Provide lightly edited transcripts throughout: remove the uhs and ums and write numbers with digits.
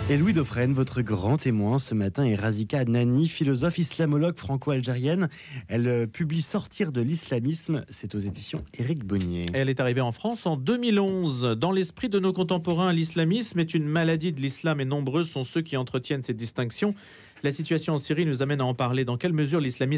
Et Louis Dauphren, votre grand témoin ce matin, est Razika Adnani, philosophe islamologue franco-algérienne. Elle publie Sortir de l'islamisme, c'est aux éditions Éric Bonnier. Elle est arrivée en France en 2011. Dans l'esprit de nos contemporains, l'islamisme est une maladie de l'islam et nombreux sont ceux qui entretiennent cette distinction. La situation en Syrie nous amène à en parler. Dans quelle mesure l'islam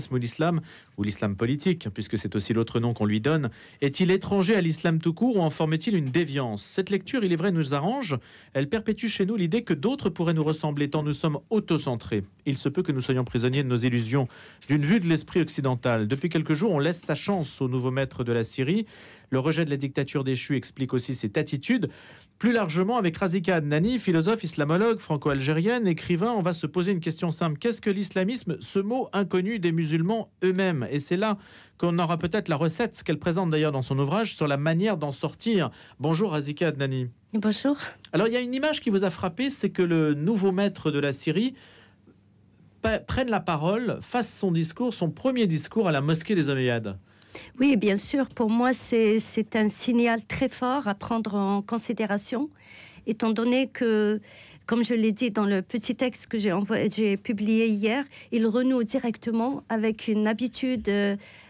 politique, puisque c'est aussi l'autre nom qu'on lui donne, est-il étranger à l'islam tout court ou en forme-t-il une déviance? Cette lecture, il est vrai, nous arrange. Elle perpétue chez nous l'idée que d'autres pourraient nous ressembler tant nous sommes autocentrés. Il se peut que nous soyons prisonniers de nos illusions, d'une vue de l'esprit occidental. Depuis quelques jours, on laisse sa chance au nouveau maître de la Syrie. Le rejet de la dictature déchue explique aussi cette attitude. Plus largement, avec Razika Adnani, philosophe, islamologue, franco-algérienne, écrivain, on va se poser une question simple. Qu'est-ce que l'islamisme, ce mot inconnu des musulmans eux-mêmes? Et c'est là qu'on aura peut-être la recette, ce qu'elle présente d'ailleurs dans son ouvrage, sur la manière d'en sortir. Bonjour Razika Adnani. Bonjour. Alors il y a une image qui vous a frappé, c'est que le nouveau maître de la Syrie prenne la parole, fasse son discours, son premier discours à la mosquée des Omeyyades. Oui, bien sûr. Pour moi, c'est un signal très fort à prendre en considération, étant donné que, comme je l'ai dit dans le petit texte que j'ai publié hier, il renoue directement avec une habitude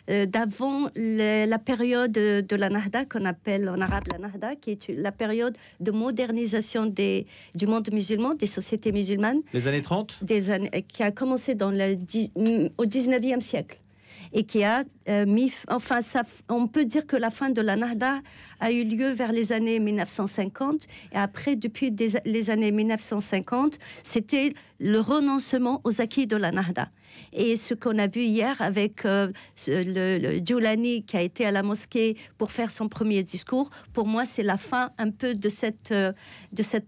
d'avant la période de la Nahda, qu'on appelle en arabe la Nahda, qui est la période de modernisation du monde musulman, des sociétés musulmanes. Les années 30 ? Qui a commencé au 19e siècle. Et qui a on peut dire que la fin de la Nahda a eu lieu vers les années 1950. Et après, depuis les années 1950, c'était le renoncement aux acquis de la Nahda. Et ce qu'on a vu hier avec le Djoulani qui a été à la mosquée pour faire son premier discours, pour moi, c'est la fin un peu de cette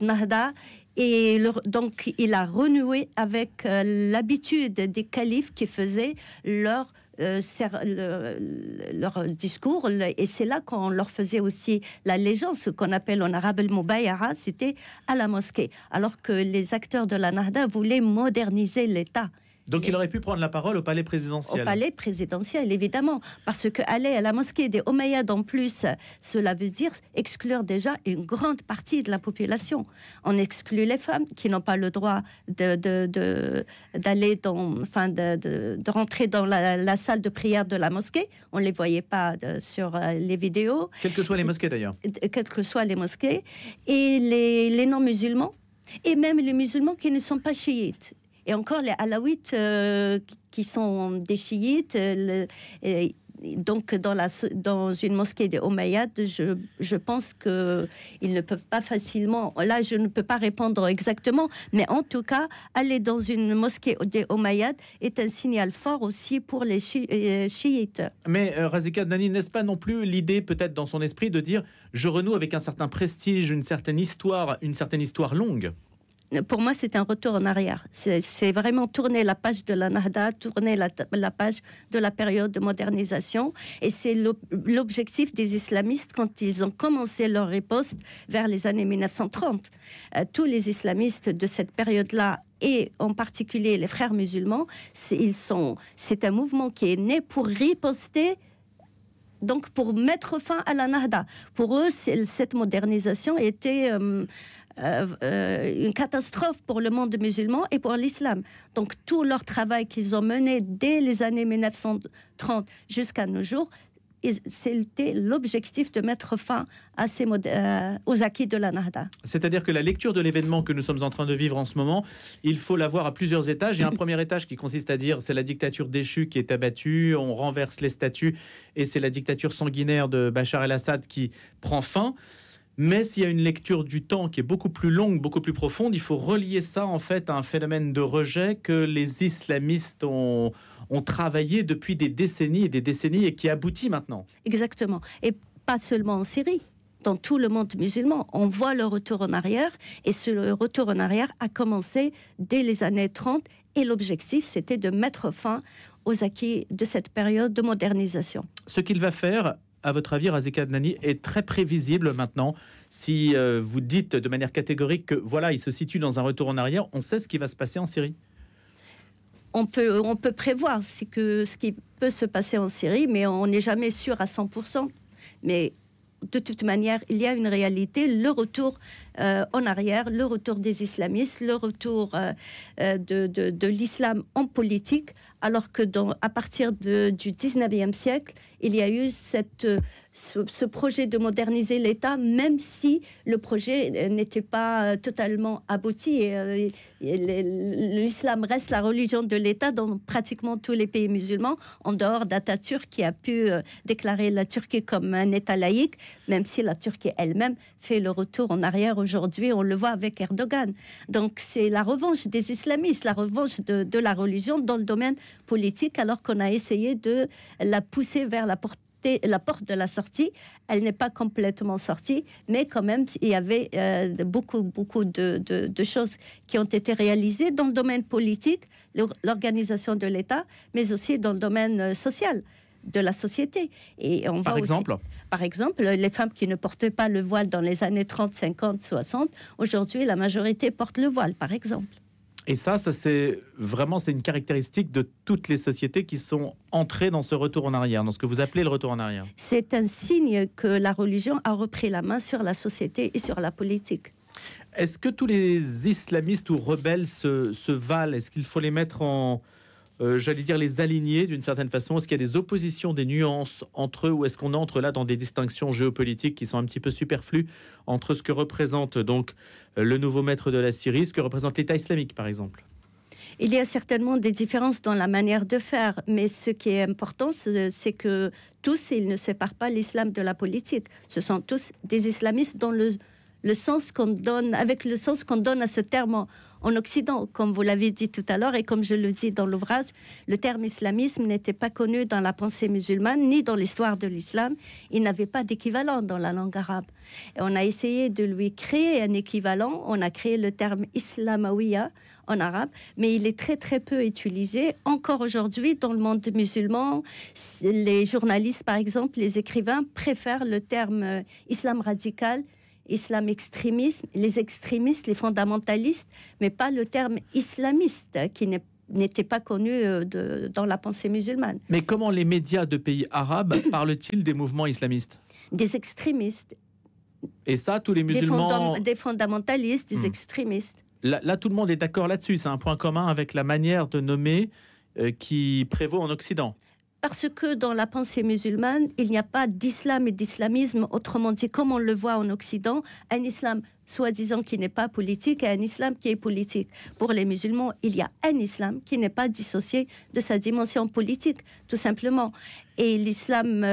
Nahda. Et donc, il a renoué avec l'habitude des califes qui faisaient leur discours, et c'est là qu'on leur faisait aussi l'allégeance, ce qu'on appelle en arabe le mubayara, c'était à la mosquée, alors que les acteurs de la Nahda voulaient moderniser l'État. Donc il aurait pu prendre la parole au palais présidentiel. Au palais présidentiel, évidemment, parce qu'aller à la mosquée des Omeyyades en plus, cela veut dire exclure déjà une grande partie de la population. On exclut les femmes qui n'ont pas le droit de rentrer dans la salle de prière de la mosquée. On ne les voyait pas sur les vidéos. Quelles que soient les mosquées d'ailleurs. Quelles que soient les mosquées. Et les non-musulmans, et même les musulmans qui ne sont pas chiites. Et encore les alaouites qui sont des chiites. Donc, dans une mosquée des Omeyyades, je pense qu'ils ne peuvent pas facilement... Là, je ne peux pas répondre exactement, mais en tout cas, aller dans une mosquée des Omeyyades est un signal fort aussi pour les chiites. Mais Razika Adnani, n'est-ce pas non plus l'idée, peut-être dans son esprit, de dire « je renoue avec un certain prestige, une certaine histoire longue » ? Pour moi, c'est un retour en arrière. C'est vraiment tourner la page de la Nahda, tourner la page de la période de modernisation. Et c'est l'objectif des islamistes quand ils ont commencé leur riposte vers les années 1930. Tous les islamistes de cette période-là, et en particulier les frères musulmans, c'est un mouvement qui est né pour riposter, donc pour mettre fin à la Nahda. Pour eux, cette modernisation était... une catastrophe pour le monde musulman et pour l'islam. Donc tout leur travail qu'ils ont mené dès les années 1930 jusqu'à nos jours, c'était l'objectif de mettre fin à aux acquis de la Nahda. C'est-à-dire que la lecture de l'événement que nous sommes en train de vivre en ce moment, il faut la voir à plusieurs étages. Il y a un premier étage qui consiste à dire c'est la dictature déchue qui est abattue, on renverse les statuts et c'est la dictature sanguinaire de Bachar el-Assad qui prend fin. Mais s'il y a une lecture du temps qui est beaucoup plus longue, beaucoup plus profonde, il faut relier ça en fait à un phénomène de rejet que les islamistes ont travaillé depuis des décennies et qui aboutit maintenant. Exactement. Et pas seulement en Syrie. Dans tout le monde musulman, on voit le retour en arrière. Et ce retour en arrière a commencé dès les années 30. Et l'objectif, c'était de mettre fin aux acquis de cette période de modernisation. Ce qu'il va faire... À votre avis, Razika Adnani, est très prévisible maintenant. Si vous dites de manière catégorique que voilà, il se situe dans un retour en arrière, on sait ce qui va se passer en Syrie. On peut prévoir ce qui peut se passer en Syrie, mais on n'est jamais sûr à 100%. Mais de toute manière, il y a une réalité, le retour en arrière, le retour des islamistes, le retour de l'islam en politique, alors que à partir du 19e siècle, il y a eu ce projet de moderniser l'État, même si le projet n'était pas totalement abouti. L'islam reste la religion de l'État dans pratiquement tous les pays musulmans, en dehors d'Atatürk qui a pu déclarer la Turquie comme un État laïque, même si la Turquie elle-même fait le retour en arrière aujourd'hui, on le voit avec Erdogan. Donc c'est la revanche des islamistes, la revanche de la religion dans le domaine politique, alors qu'on a essayé de la pousser vers la porte de la sortie. Elle n'est pas complètement sortie, mais quand même, il y avait beaucoup de choses qui ont été réalisées dans le domaine politique, l'organisation de l'État, mais aussi dans le domaine social de la société. Et on Par exemple, les femmes qui ne portaient pas le voile dans les années 30, 50, 60, aujourd'hui, la majorité porte le voile, par exemple. Et ça c'est une caractéristique de toutes les sociétés qui sont entrées dans ce retour en arrière, dans ce que vous appelez le retour en arrière. C'est un signe que la religion a repris la main sur la société et sur la politique. Est-ce que tous les islamistes ou rebelles se valent? Est-ce qu'il faut les mettre en... les aligner d'une certaine façon? Est-ce qu'il y a des oppositions, des nuances entre eux, ou est-ce qu'on entre là dans des distinctions géopolitiques qui sont un petit peu superflues entre ce que représente donc le nouveau maître de la Syrie, ce que représente l'État islamique par exemple? Il y a certainement des différences dans la manière de faire, mais ce qui est important, c'est que tous, ils ne séparent pas l'islam de la politique. Ce sont tous des islamistes dans le sens qu'on donne, avec le sens qu'on donne à ce terme en Occident, comme vous l'avez dit tout à l'heure et comme je le dis dans l'ouvrage, le terme islamisme n'était pas connu dans la pensée musulmane ni dans l'histoire de l'islam. Il n'avait pas d'équivalent dans la langue arabe. Et on a essayé de lui créer un équivalent. On a créé le terme islamawiya en arabe, mais il est très très peu utilisé encore aujourd'hui dans le monde musulman. Les journalistes, par exemple, les écrivains préfèrent le terme islam radical, islam extrémisme, les extrémistes, les fondamentalistes, mais pas le terme islamiste qui n'était pas connu dans la pensée musulmane. Mais comment les médias de pays arabes parlent-ils des mouvements islamistes? Des extrémistes. Et ça, tous les musulmans... Des fondamentalistes, des extrémistes. Là, tout le monde est d'accord là-dessus. C'est un point commun avec la manière de nommer qui prévaut en Occident. Parce que dans la pensée musulmane, il n'y a pas d'islam et d'islamisme, autrement dit, comme on le voit en Occident, un islam soi-disant qui n'est pas politique et un islam qui est politique. Pour les musulmans, il y a un islam qui n'est pas dissocié de sa dimension politique, tout simplement. Et l'islam,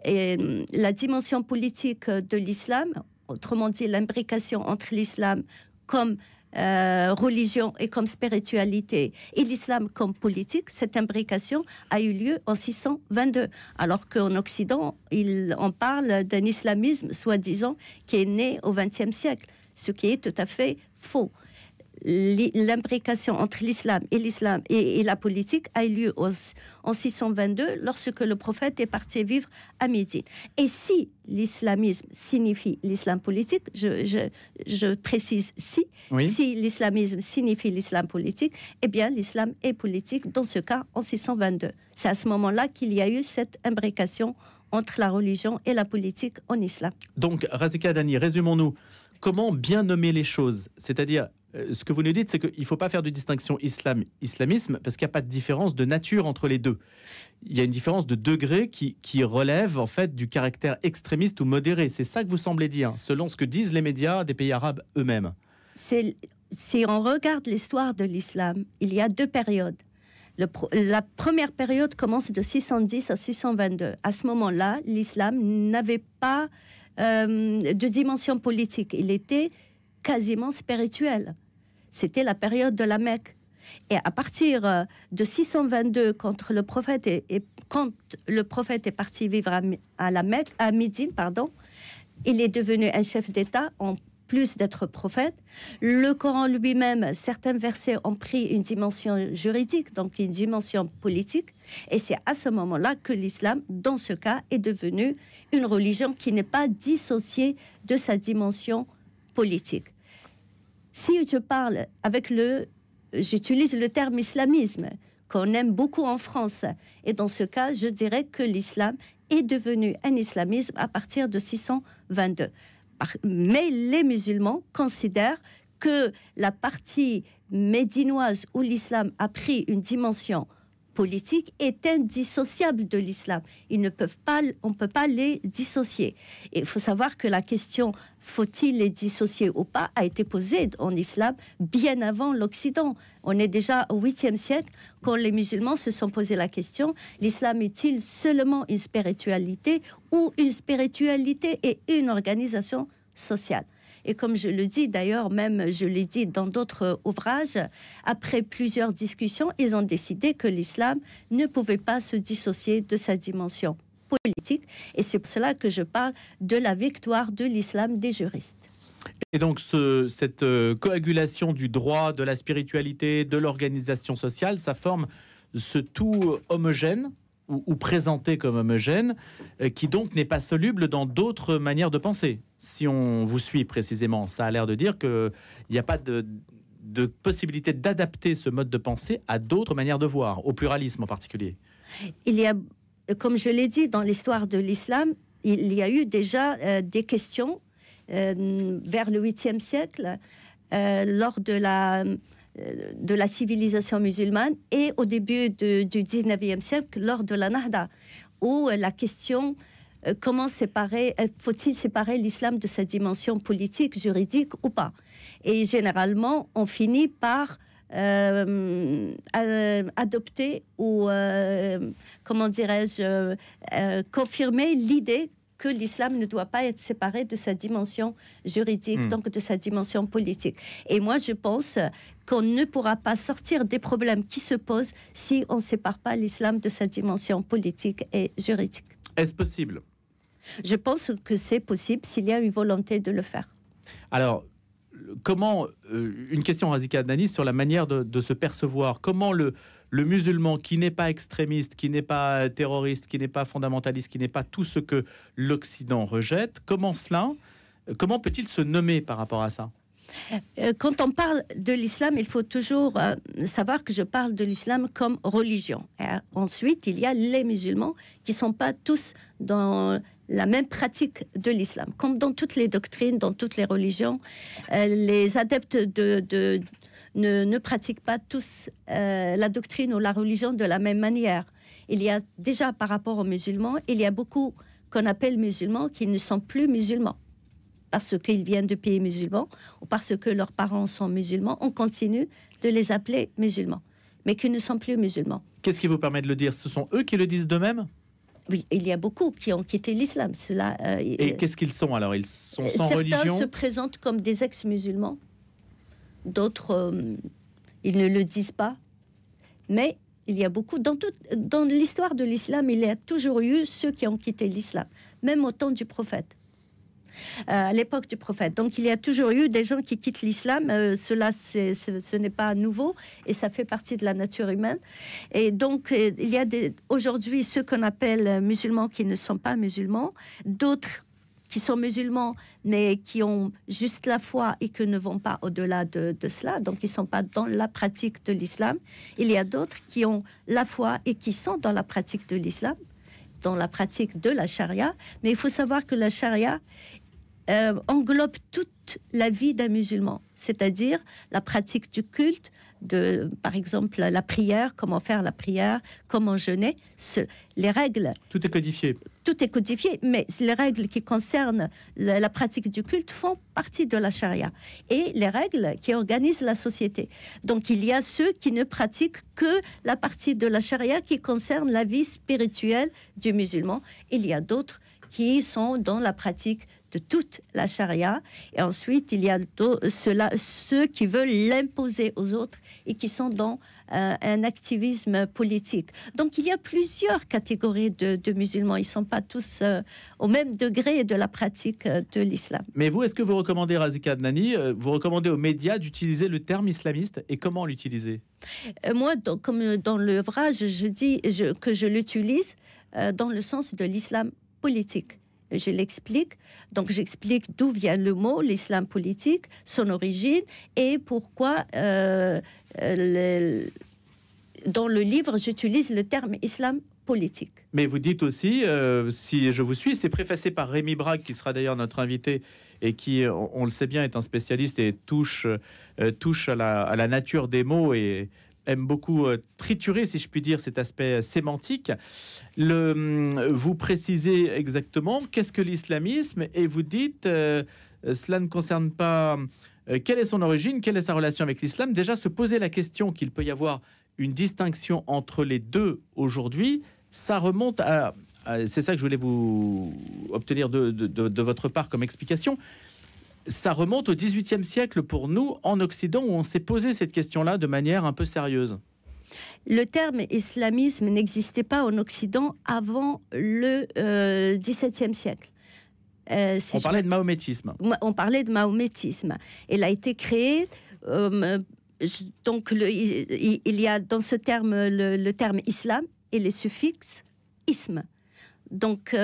et la dimension politique de l'islam, autrement dit l'imbrication entre l'islam comme religion et comme spiritualité et l'islam comme politique, cette imbrication a eu lieu en 622, alors qu'en Occident, on parle d'un islamisme soi-disant qui est né au XXe siècle, ce qui est tout à fait faux. L'imbrication entre l'islam et la politique a eu lieu en 622 lorsque le prophète est parti vivre à Médine. Et si l'islamisme signifie l'islam politique, je précise si l'islamisme signifie l'islam politique, eh bien l'islam est politique dans ce cas en 622. C'est à ce moment-là qu'il y a eu cette imbrication entre la religion et la politique en islam. Donc, Razika Dani, résumons-nous. Comment bien nommer les choses? C'est-à-dire, ce que vous nous dites, c'est qu'il ne faut pas faire de distinction islam-islamisme parce qu'il n'y a pas de différence de nature entre les deux. Il y a une différence de degré qui relève en fait du caractère extrémiste ou modéré. C'est ça que vous semblez dire, selon ce que disent les médias des pays arabes eux-mêmes. Si on regarde l'histoire de l'islam, il y a deux périodes. La première période commence de 610 à 622. À ce moment-là, l'islam n'avait pas de dimension politique. Il était quasiment spirituel. C'était la période de la Mecque. Et à partir de 622, quand le prophète est parti vivre à Médine, il est devenu un chef d'État en plus d'être prophète. Le Coran lui-même, certains versets ont pris une dimension juridique, donc une dimension politique. Et c'est à ce moment-là que l'islam, dans ce cas, est devenu une religion qui n'est pas dissociée de sa dimension politique. Si je parle j'utilise le terme islamisme, qu'on aime beaucoup en France, et dans ce cas, je dirais que l'islam est devenu un islamisme à partir de 622. Mais les musulmans considèrent que la partie médinoise où l'islam a pris une dimension politique est indissociable de l'islam. On ne peut pas les dissocier. Et il faut savoir que la question faut-il les dissocier ou pas a été posée en islam bien avant l'Occident. On est déjà au 8e siècle quand les musulmans se sont posé la question, l'islam est-il seulement une spiritualité ou une spiritualité et une organisation sociale? Et comme je le dis, d'ailleurs, même je l'ai dit dans d'autres ouvrages, après plusieurs discussions, ils ont décidé que l'islam ne pouvait pas se dissocier de sa dimension politique. Et c'est pour cela que je parle de la victoire de l'islam des juristes. Et donc, cette coagulation du droit, de la spiritualité, de l'organisation sociale, ça forme ce tout homogène, ou présenté comme homogène, qui donc n'est pas soluble dans d'autres manières de penser. Si on vous suit précisément, ça a l'air de dire qu'il n'y a pas de possibilité d'adapter ce mode de pensée à d'autres manières de voir, au pluralisme en particulier. Il y a, comme je l'ai dit, dans l'histoire de l'islam, il y a eu déjà des questions vers le 8e siècle, lors de la civilisation musulmane et au début du 19e siècle lors de la Nahda, où la question comment faut-il séparer l'islam de sa dimension politique, juridique ou pas? Et généralement, on finit par adopter ou, comment dirais-je, confirmer l'idée que l'islam ne doit pas être séparé de sa dimension juridique, donc de sa dimension politique. Et moi, je pense qu'on ne pourra pas sortir des problèmes qui se posent si on ne sépare pas l'islam de sa dimension politique et juridique. Est-ce possible? Je pense que c'est possible s'il y a une volonté de le faire. Alors, comment, une question, Razika Adnani, sur la manière de se percevoir. Comment le musulman qui n'est pas extrémiste, qui n'est pas terroriste, qui n'est pas fondamentaliste, qui n'est pas tout ce que l'Occident rejette, comment peut-il se nommer par rapport à ça? Quand on parle de l'islam, il faut toujours savoir que je parle de l'islam comme religion. Et ensuite, il y a les musulmans qui ne sont pas tous dans la même pratique de l'islam. Comme dans toutes les doctrines, dans toutes les religions, les adeptes ne pratiquent pas tous la doctrine ou la religion de la même manière. Il y a déjà, par rapport aux musulmans, il y a beaucoup qu'on appelle musulmans qui ne sont plus musulmans. Parce qu'ils viennent de pays musulmans ou parce que leurs parents sont musulmans, on continue de les appeler musulmans, mais qui ne sont plus musulmans. Qu'est-ce qui vous permet de le dire? Ce sont eux qui le disent d'eux-mêmes? Oui, il y a beaucoup qui ont quitté l'islam. Et qu'est-ce qu'ils sont alors? Ils sont sans religion? Certains se présentent comme des ex-musulmans, d'autres, ils ne le disent pas. Mais il y a beaucoup, dans l'histoire de l'islam, il y a toujours eu ceux qui ont quitté l'islam, même au temps du prophète. À l'époque du prophète. Donc il y a toujours eu des gens qui quittent l'islam. Ce n'est pas nouveau et ça fait partie de la nature humaine. Et donc il y a aujourd'hui ceux qu'on appelle musulmans qui ne sont pas musulmans, d'autres qui sont musulmans mais qui ont juste la foi et qui ne vont pas au-delà de cela, donc ils ne sont pas dans la pratique de l'islam. Il y a d'autres qui ont la foi et qui sont dans la pratique de l'islam, dans la pratique de la charia. Mais il faut savoir que la charia englobe toute la vie d'un musulman, c'est-à-dire la pratique du culte, par exemple la prière, comment faire la prière, comment jeûner, les règles. Tout est codifié. Tout est codifié, mais les règles qui concernent la pratique du culte font partie de la charia et les règles qui organisent la société. Donc il y a ceux qui ne pratiquent que la partie de la charia qui concerne la vie spirituelle du musulman. Il y a d'autres qui sont dans la pratique de toute la charia. Et ensuite, il y a ceux qui veulent l'imposer aux autres et qui sont dans un activisme politique. Donc, il y a plusieurs catégories de musulmans. Ils ne sont pas tous au même degré de la pratique de l'islam. Mais vous, est-ce que vous recommandez, Razika Adnani, vous recommandez aux médias d'utiliser le terme islamiste et comment l'utiliser? Moi, comme dans l'ouvrage, je dis que je l'utilise dans le sens de l'islam politique. Je l'explique. Donc, j'explique d'où vient le mot, l'islam politique, son origine et pourquoi, dans le livre, j'utilise le terme islam politique. Mais vous dites aussi, si je vous suis, c'est préfacé par Rémi Brague, qui sera d'ailleurs notre invité et qui, on le sait bien, est un spécialiste et touche à la nature des mots et aime beaucoup triturer, si je puis dire, cet aspect sémantique. Vous précisez exactement qu'est-ce que l'islamisme et vous dites, cela ne concerne pas quelle est son origine, quelle est sa relation avec l'islam. Déjà, se poser la question qu'il peut y avoir une distinction entre les deux aujourd'hui, ça remonte à c'est ça que je voulais vous obtenir de votre part comme explication. Ça remonte au XVIIIe siècle pour nous, en Occident, où on s'est posé cette question-là de manière un peu sérieuse. Le terme islamisme n'existait pas en Occident avant le XVIIe siècle. On parlait de mahométisme. On parlait de mahométisme. Il a été créé... donc, il y a dans ce terme le terme islam et les suffixes isme. Donc,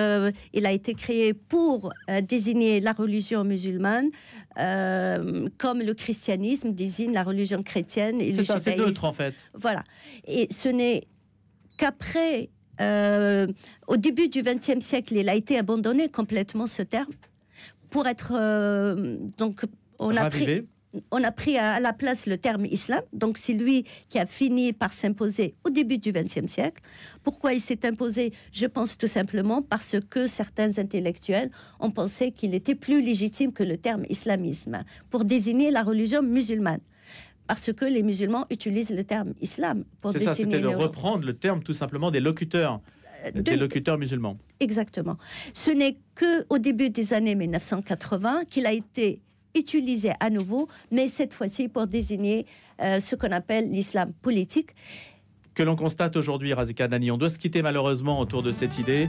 il a été créé pour désigner la religion musulmane, comme le christianisme désigne la religion chrétienne. Et c'est ça, c'est neutre en fait. Voilà. Et ce n'est qu'après, au début du XXe siècle, il a été abandonné complètement ce terme pour être donc on a pris à la place le terme islam, donc c'est lui qui a fini par s'imposer au début du XXe siècle. Pourquoi il s'est imposé? Je pense tout simplement parce que certains intellectuels ont pensé qu'il était plus légitime que le terme islamisme pour désigner la religion musulmane. Parce que les musulmans utilisent le terme islam pour désigner... C'est ça, c'était de reprendre le terme tout simplement des locuteurs musulmans. Exactement. Ce n'est qu'au début des années 1980 qu'il a été utilisé à nouveau, mais cette fois-ci pour désigner ce qu'on appelle l'islam politique. Que l'on constate aujourd'hui, Razika Haddani. On doit se quitter malheureusement autour de cette idée.